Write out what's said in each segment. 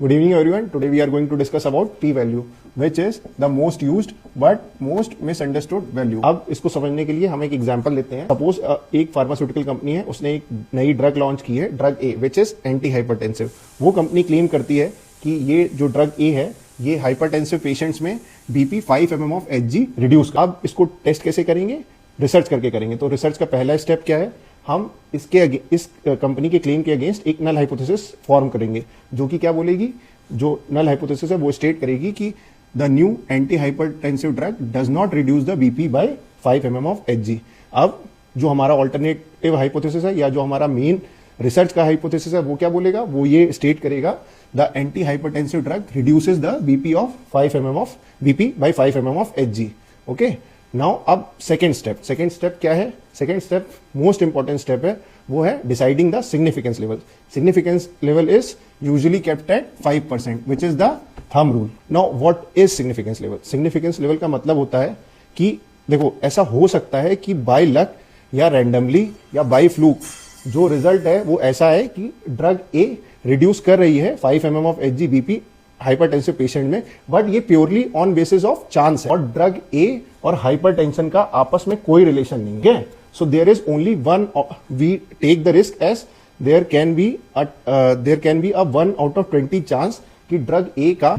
Good evening everyone. Today we are going to discuss about p-value, which is the most used but most misunderstood value. अब इसको समझने के लिए हम एक एग्जांपल लेते हैं. सपोज एक फार्मास्यूटिकल कंपनी है, उसने एक नई ड्रग लॉन्च की है, drug A, which is anti hypertensive. वो कंपनी क्लेम करती है कि ये जो ड्रग ए है ये हाइपरटेंसिव पेशेंट्स में BP 5 mm of Hg reduce. अब इसको टेस्ट कैसे करेंगे? रिसर्च करके करेंगे. तो रिसर्च का पहला स्टेप क्या है? हम इस कंपनी के क्लेम के अगेंस्ट एक नल हाइपोथेसिस फॉर्म करेंगे, जो कि क्या बोलेगी? जो नल हाइपोथेसिस है वो स्टेट करेगी कि the new anti hypertensive drug does not reduce the BP by 5 mm of Hg. अब जो हमारा ऑल्टरनेटिव हाइपोथेसिस है या जो हमारा मेन रिसर्च का हाइपोथेसिस है वो क्या बोलेगा? वो ये स्टेट करेगा the anti hypertensive drug reduces the BP of 5 mm of BP by 5 mm of Hg. Okay, now अब सेकेंड स्टेप क्या है? Second step most important step है, वो है deciding the significance level. Significance level is usually kept at 5%, which is the thumb rule. Now what is significance level? Significance level का मतलब होता है कि देखो, ऐसा हो सकता है कि बाय लक या रैंडमली या बाय फ्लूक जो रिजल्ट है वो ऐसा है कि ड्रग ए रिड्यूस कर रही है 5 mm of Hg BP hypertensive patient में, बट ये purely on basis of chance है और ड्रग ए और हाइपरटेंशन का आपस में कोई रिलेशन नहीं है. So there is only one, we take the risk as there can be a 1 out of 20 chance कि ड्रग ए का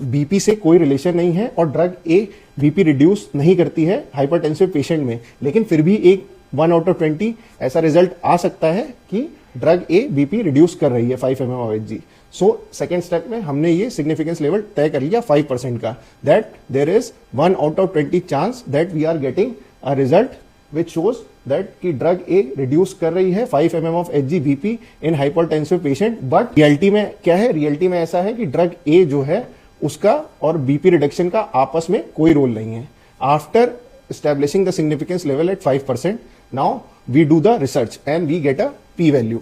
बीपी से कोई रिलेशन नहीं है और ड्रग ए बीपी रिड्यूस नहीं करती है हाइपरटेंसिव पेशेंट में. लेकिन फिर भी एक 1 out of 20 ऐसा रिजल्ट आ सकता है कि ड्रग ए बीपी रिड्यूस कर रही है 5 mm of Hg. So second step में हमने ये सिग्निफिकेंस लेवल तय कर लिया 5% का, that there is 1 out of 20 chance that we are getting a result which shows that कि ड्रग ए रिड्यूस कर रही है 5 mm of Hg BP in hypertensive patient. But reality में क्या है? रियलिटी में ऐसा है कि ड्रग ए जो है उसका और बीपी रिडक्शन का आपस में कोई रोल नहीं है. After establishing the significance level at 5%, now we do the research and we get a p-value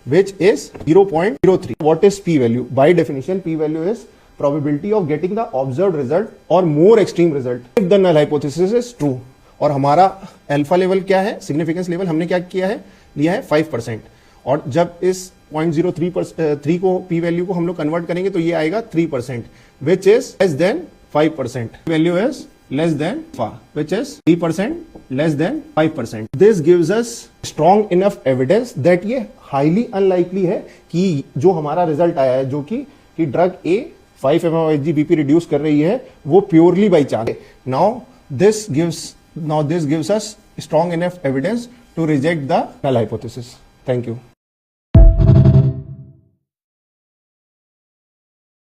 which is 0.03. What is p-value? By definition, p-value is probability of getting the observed result or more extreme result if the null hypothesis is true. और हमारा alpha level क्या है? Significance level हमने क्या किया है? लिया है 5%. और जब इस 0.03 को p वैल्यू को हम लोग कन्वर्ट करेंगे तो ये आएगा 3%, which is less than 5%. Value is less than far, which is 3% less than 5%. This gives us strong enough evidence that ये highly unlikely है कि जो हमारा रिजल्ट आया है, जो कि drug A 5 mm Hg BP reduce कर रही है, वो purely by chance. Now this gives us strong enough evidence to reject the null hypothesis. Thank you.